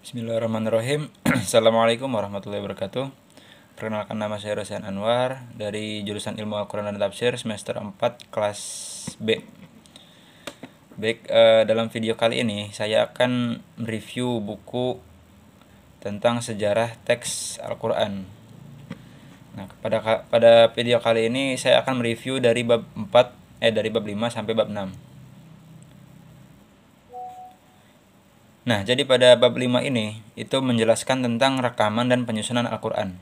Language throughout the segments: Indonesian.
Bismillahirrahmanirrahim. Assalamualaikum warahmatullahi wabarakatuh. Perkenalkan, nama saya Rosan Anwar dari jurusan Ilmu Al-Quran dan Tafsir semester 4 kelas B. Baik, dalam video kali ini saya akan mereview buku tentang sejarah teks Al-Quran. Nah, pada video kali ini saya akan mereview dari bab 5 sampai bab 6. Nah, jadi pada bab 5 ini itu menjelaskan tentang rekaman dan penyusunan Al-Quran.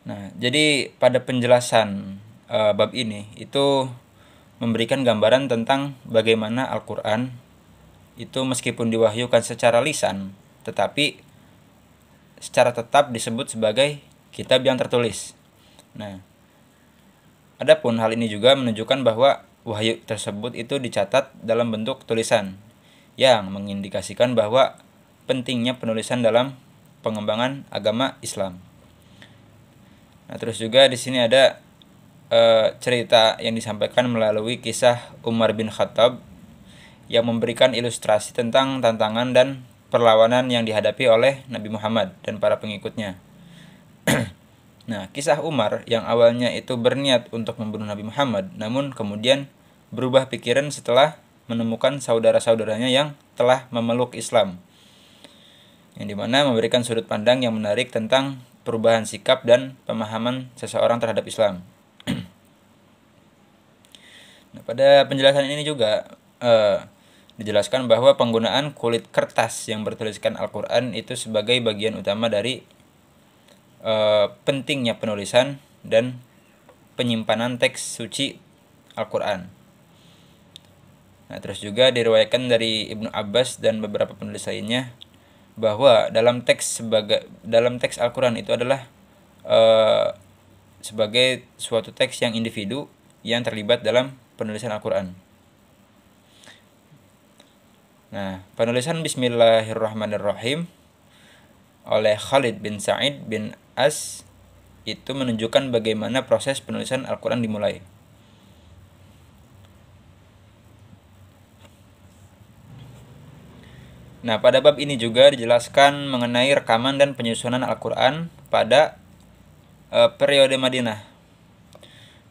Nah, jadi pada penjelasan bab ini itu memberikan gambaran tentang bagaimana Al-Quran itu meskipun diwahyukan secara lisan, tetapi secara tetap disebut sebagai kitab yang tertulis. Nah, adapun hal ini juga menunjukkan bahwa wahyu tersebut itu dicatat dalam bentuk tulisan yang mengindikasikan bahwa pentingnya penulisan dalam pengembangan agama Islam. Nah, terus juga di sini ada cerita yang disampaikan melalui kisah Umar bin Khattab yang memberikan ilustrasi tentang tantangan dan perlawanan yang dihadapi oleh Nabi Muhammad dan para pengikutnya. Nah, kisah Umar yang awalnya itu berniat untuk membunuh Nabi Muhammad, namun kemudian berubah pikiran setelah menemukan saudara-saudaranya yang telah memeluk Islam, yang dimana memberikan sudut pandang yang menarik tentang perubahan sikap dan pemahaman seseorang terhadap Islam. Nah, pada penjelasan ini juga dijelaskan bahwa penggunaan kulit kertas yang bertuliskan Al-Quran itu sebagai bagian utama dari pentingnya penulisan dan penyimpanan teks suci Al-Quran. Nah, terus juga diriwayatkan dari Ibnu Abbas dan beberapa penulis lainnya bahwa dalam teks Al-Quran itu adalah sebagai suatu teks yang individu yang terlibat dalam penulisan Al-Quran. Nah, penulisan Bismillahirrahmanirrahim oleh Khalid bin Sa'id bin As itu menunjukkan bagaimana proses penulisan Al-Quran dimulai. Nah, pada bab ini juga dijelaskan mengenai rekaman dan penyusunan Al-Quran pada periode Madinah.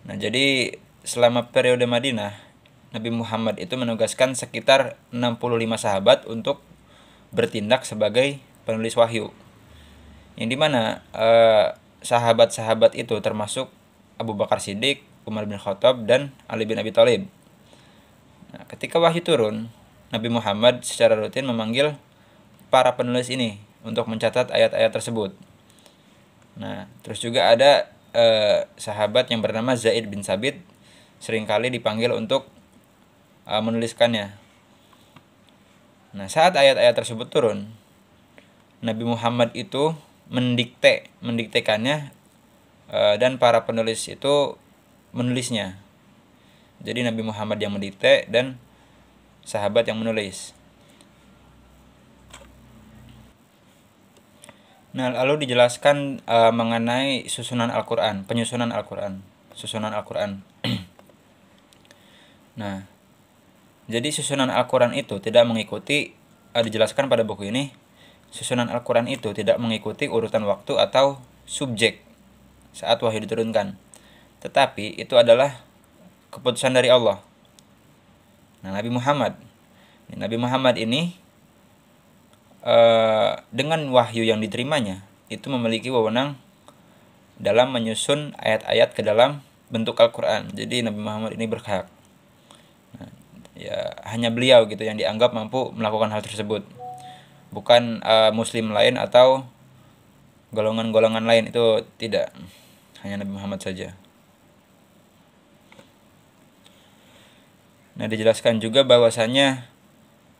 Nah, jadi selama periode Madinah, Nabi Muhammad itu menugaskan sekitar 65 sahabat untuk bertindak sebagai penulis wahyu. Yang dimana sahabat-sahabat itu termasuk Abu Bakar Siddiq, Umar bin Khattab, dan Ali bin Abi Thalib. Nah, ketika wahyu turun, Nabi Muhammad secara rutin memanggil para penulis ini untuk mencatat ayat-ayat tersebut. Nah, terus juga ada sahabat yang bernama Zaid bin Sabit seringkali dipanggil untuk menuliskannya. Nah, saat ayat-ayat tersebut turun, Nabi Muhammad itu mendiktekannya dan para penulis itu menulisnya. Jadi Nabi Muhammad yang mendikte dan sahabat yang menulis. Nah, lalu dijelaskan mengenai susunan Al-Quran, penyusunan Al-Quran, susunan Al-Quran. Nah, jadi susunan Al-Quran itu tidak mengikuti, dijelaskan pada buku ini, susunan Al-Quran itu tidak mengikuti urutan waktu atau subjek saat wahyu diturunkan, tetapi itu adalah keputusan dari Allah. Nah, Nabi Muhammad ini dengan wahyu yang diterimanya itu memiliki wewenang dalam menyusun ayat-ayat ke dalam bentuk Al-Quran. Jadi Nabi Muhammad ini berhak. Nah, ya hanya beliau gitu yang dianggap mampu melakukan hal tersebut. Bukan muslim lain atau golongan-golongan lain, itu tidak. Hanya Nabi Muhammad saja. Nah, dijelaskan juga bahwasanya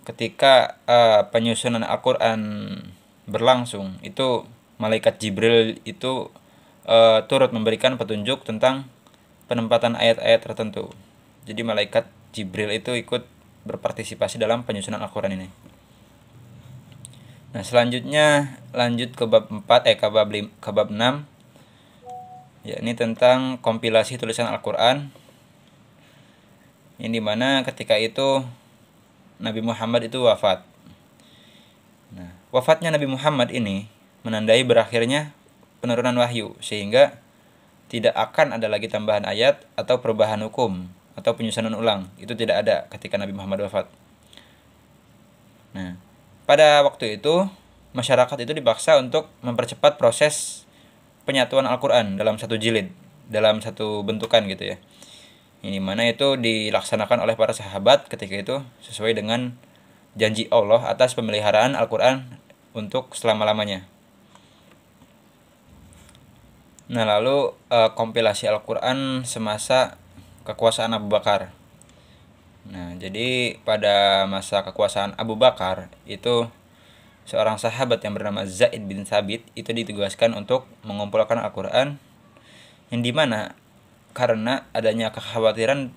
ketika penyusunan Al-Quran berlangsung, itu malaikat Jibril itu turut memberikan petunjuk tentang penempatan ayat-ayat tertentu. Jadi malaikat Jibril itu ikut berpartisipasi dalam penyusunan Al-Quran ini. Nah, selanjutnya lanjut ke bab 4 ke bab 6, yakni tentang kompilasi tulisan Al-Quran, yang dimana ketika itu Nabi Muhammad itu wafat. wafatnya Nabi Muhammad ini menandai berakhirnya penurunan wahyu, sehingga tidak akan ada lagi tambahan ayat atau perubahan hukum atau penyusunan ulang. Itu tidak ada ketika Nabi Muhammad wafat. Nah, pada waktu itu masyarakat itu dipaksa untuk mempercepat proses penyatuan Al-Quran dalam satu jilid, dalam satu bentukan gitu ya. Ini mana itu dilaksanakan oleh para sahabat ketika itu sesuai dengan janji Allah atas pemeliharaan Al-Quran untuk selama-lamanya. Nah, lalu kompilasi Al-Quran semasa kekuasaan Abu Bakar. Nah, jadi pada masa kekuasaan Abu Bakar itu seorang sahabat yang bernama Zaid bin Thabit itu ditugaskan untuk mengumpulkan Al-Quran, yang dimana karena adanya kekhawatiran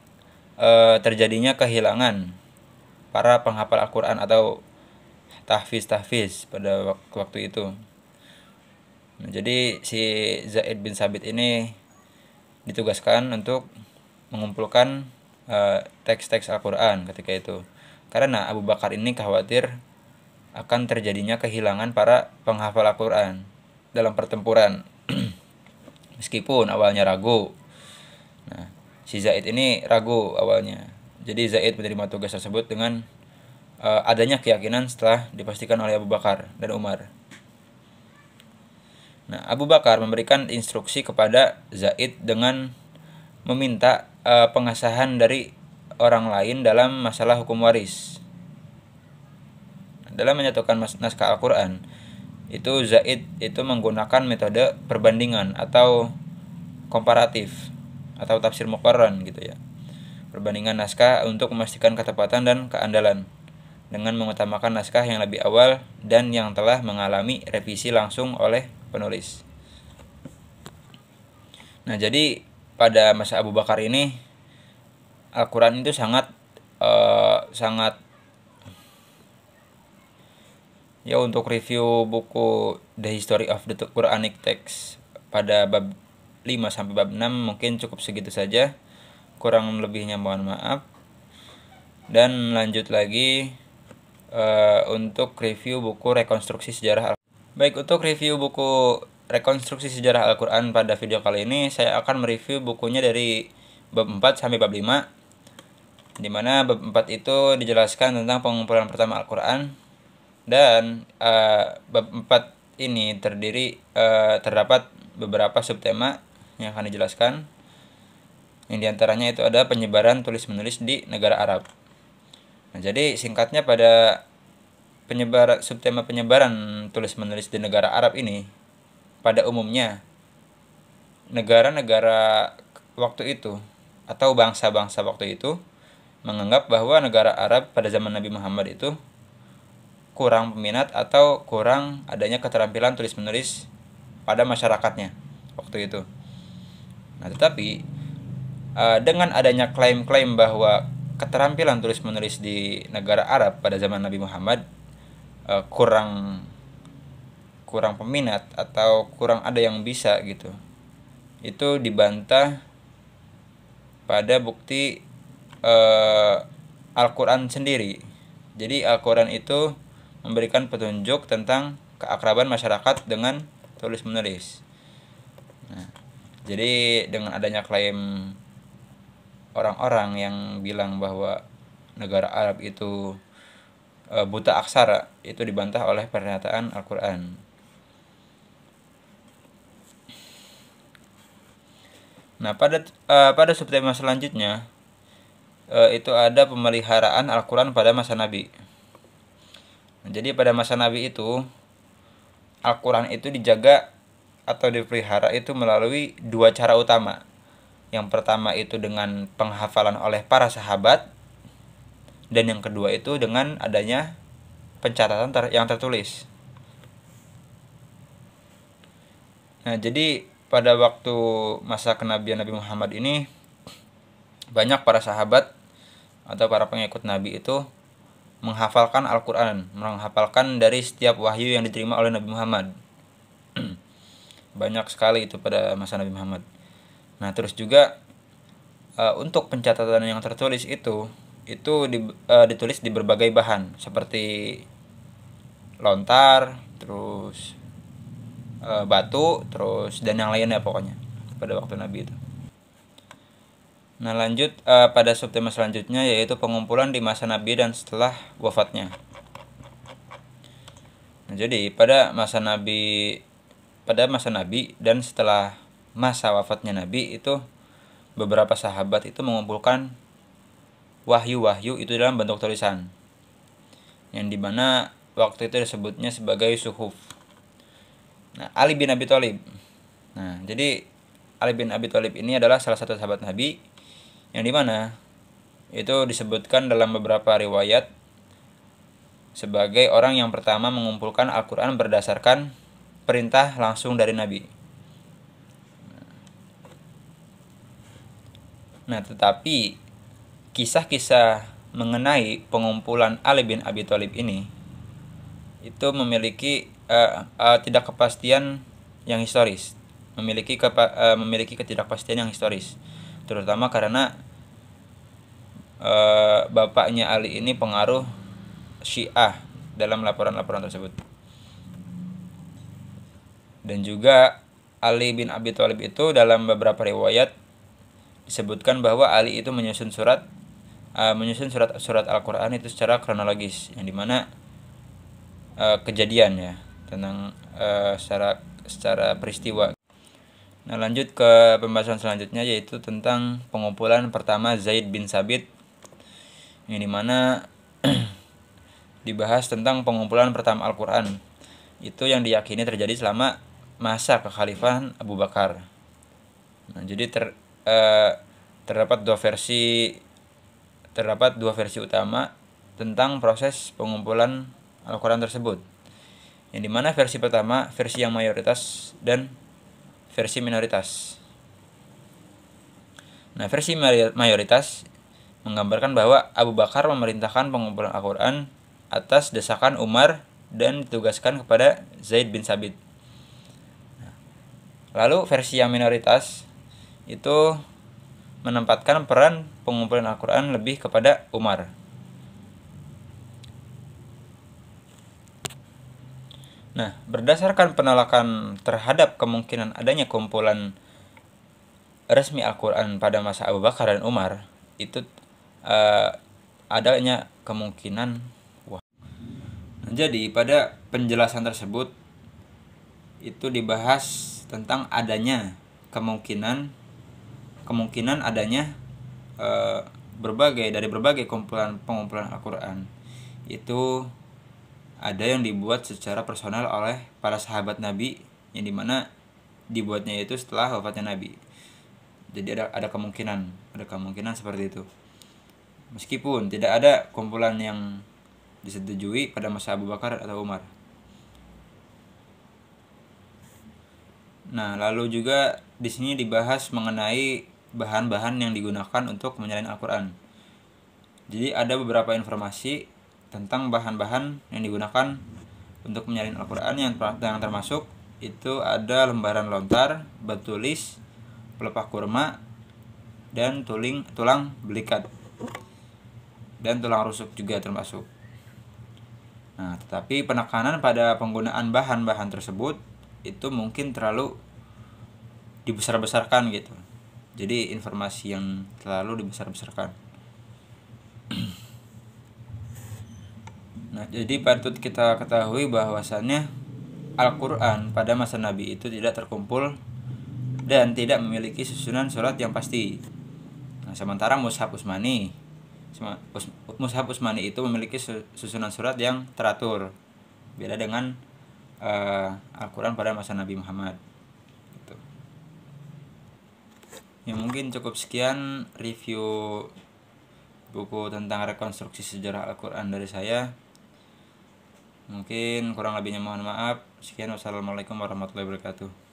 terjadinya kehilangan para penghafal Al-Quran atau tahfiz pada waktu itu. Nah, jadi si Zaid bin Thabit ini ditugaskan untuk mengumpulkan teks-teks Al-Quran ketika itu, karena Abu Bakar ini khawatir akan terjadinya kehilangan para penghafal Al-Quran dalam pertempuran. Meskipun awalnya ragu. Nah, si Zaid ini ragu awalnya. Jadi Zaid menerima tugas tersebut dengan adanya keyakinan setelah dipastikan oleh Abu Bakar dan Umar. Nah, Abu Bakar memberikan instruksi kepada Zaid dengan meminta pengesahan dari orang lain dalam masalah hukum waris. Dalam menyatukan naskah Al-Quran, itu Zaid itu menggunakan metode perbandingan atau komparatif atau tafsir muqarran gitu ya. Perbandingan naskah untuk memastikan ketepatan dan keandalan dengan mengutamakan naskah yang lebih awal dan yang telah mengalami revisi langsung oleh penulis. Nah, jadi pada masa Abu Bakar ini Al-Quran itu sangat ya, untuk review buku The History of the Quranic Text pada bab 5 sampai bab 6 mungkin cukup segitu saja. Kurang lebihnya mohon maaf. Dan lanjut lagi untuk review buku rekonstruksi sejarah Baik, untuk review buku rekonstruksi sejarah Al-Quran pada video kali ini saya akan mereview bukunya dari bab 4 sampai bab 5, dimana bab 4 itu dijelaskan tentang pengumpulan pertama Al-Quran, dan bab 4 ini terdapat beberapa subtema yang akan dijelaskan, yang diantaranya itu ada penyebaran tulis-menulis di negara Arab. Nah, jadi singkatnya pada subtema penyebaran tulis-menulis di negara Arab ini, pada umumnya negara-negara waktu itu atau bangsa-bangsa waktu itu menganggap bahwa negara Arab pada zaman Nabi Muhammad itu kurang peminat atau kurang adanya keterampilan tulis-menulis pada masyarakatnya waktu itu. Nah, tetapi dengan adanya klaim-klaim bahwa keterampilan tulis-menulis di negara Arab pada zaman Nabi Muhammad kurang peminat atau kurang ada yang bisa gitu, itu dibantah pada bukti Al-Quran sendiri. Jadi Al-Quran itu memberikan petunjuk tentang keakraban masyarakat dengan tulis-menulis. Nah, jadi dengan adanya klaim orang-orang yang bilang bahwa negara Arab itu buta aksara, itu dibantah oleh pernyataan Al-Quran. Nah, pada subtema selanjutnya itu ada pemeliharaan Al-Quran pada masa Nabi. Nah, jadi pada masa Nabi itu Al-Quran itu dijaga atau dipelihara itu melalui dua cara utama. Yang pertama itu dengan penghafalan oleh para sahabat, dan yang kedua itu dengan adanya pencatatan yang tertulis. Nah, jadi pada waktu masa kenabian Nabi Muhammad ini, banyak para sahabat atau para pengikut Nabi itu menghafalkan Al-Quran, menghafalkan dari setiap wahyu yang diterima oleh Nabi Muhammad. Banyak sekali itu pada masa Nabi Muhammad. Nah, terus juga untuk pencatatan yang tertulis itu ditulis di berbagai bahan, seperti lontar, terus batu, terus dan yang lainnya pokoknya pada waktu Nabi itu. Nah lanjut pada subtema selanjutnya, yaitu pengumpulan di masa Nabi dan setelah wafatnya. Nah, jadi pada masa Nabi dan setelah masa wafatnya Nabi itu beberapa sahabat itu mengumpulkan wahyu-wahyu itu dalam bentuk tulisan, yang dimana waktu itu disebutnya sebagai suhuf. Nah, Ali bin Abi Thalib. Nah, jadi Ali bin Abi Thalib ini adalah salah satu sahabat Nabi yang dimana itu disebutkan dalam beberapa riwayat sebagai orang yang pertama mengumpulkan Al-Quran berdasarkan perintah langsung dari Nabi. Nah, tetapi kisah-kisah mengenai pengumpulan Ali bin Abi Thalib ini itu memiliki tidak kepastian yang historis, memiliki ketidakpastian yang historis, terutama karena bapaknya Ali ini pengaruh Syiah dalam laporan-laporan tersebut. Dan juga Ali bin Abi Thalib itu dalam beberapa riwayat disebutkan bahwa Ali itu menyusun surat Al-Quran itu secara kronologis, yang dimana kejadian ya tentang secara peristiwa. Nah lanjut ke pembahasan selanjutnya, yaitu tentang pengumpulan pertama Zaid bin Sabit, yang dimana dibahas tentang pengumpulan pertama Al-Quran itu yang diyakini terjadi selama masa kekhalifahan Abu Bakar. Nah jadi terdapat dua versi utama tentang proses pengumpulan Al-Quran tersebut, yang dimana versi pertama versi yang mayoritas dan versi minoritas. Nah versi mayoritas menggambarkan bahwa Abu Bakar memerintahkan pengumpulan Al-Quran atas desakan Umar dan ditugaskan kepada Zaid bin Sabit. Lalu versi yang minoritas itu menempatkan peran pengumpulan Al-Quran lebih kepada Umar. Nah, berdasarkan penolakan terhadap kemungkinan adanya kumpulan resmi Al-Quran pada masa Abu Bakar dan Umar, itu adanya kemungkinan. Jadi pada penjelasan tersebut itu dibahas tentang adanya kemungkinan adanya berbagai pengumpulan Al-Quran itu ada yang dibuat secara personal oleh para sahabat Nabi, yang dimana dibuatnya itu setelah wafatnya Nabi. Jadi ada kemungkinan seperti itu, meskipun tidak ada kumpulan yang disetujui pada masa Abu Bakar atau Umar. Nah, lalu juga di sini dibahas mengenai bahan-bahan yang digunakan untuk menyalin Al-Quran. Jadi ada beberapa informasi tentang bahan-bahan yang digunakan untuk menyalin Al-Quran, yang termasuk itu ada lembaran lontar, batu tulis, pelepah kurma, dan tulang belikat, dan tulang rusuk juga termasuk. Nah, tetapi penekanan pada penggunaan bahan-bahan tersebut itu mungkin terlalu dibesar-besarkan gitu. Jadi informasi yang terlalu dibesar-besarkan. Nah, jadi patut kita ketahui bahwasannya Al-Quran pada masa Nabi itu tidak terkumpul dan tidak memiliki susunan surat yang pasti. Nah, sementara Mushaf Utsmani itu memiliki susunan surat yang teratur, beda dengan Al-Quran pada masa Nabi Muhammad. Gitu. Ya mungkin cukup sekian review buku tentang rekonstruksi sejarah Al-Quran dari saya. Mungkin kurang lebihnya mohon maaf. Sekian, wassalamualaikum warahmatullahi wabarakatuh.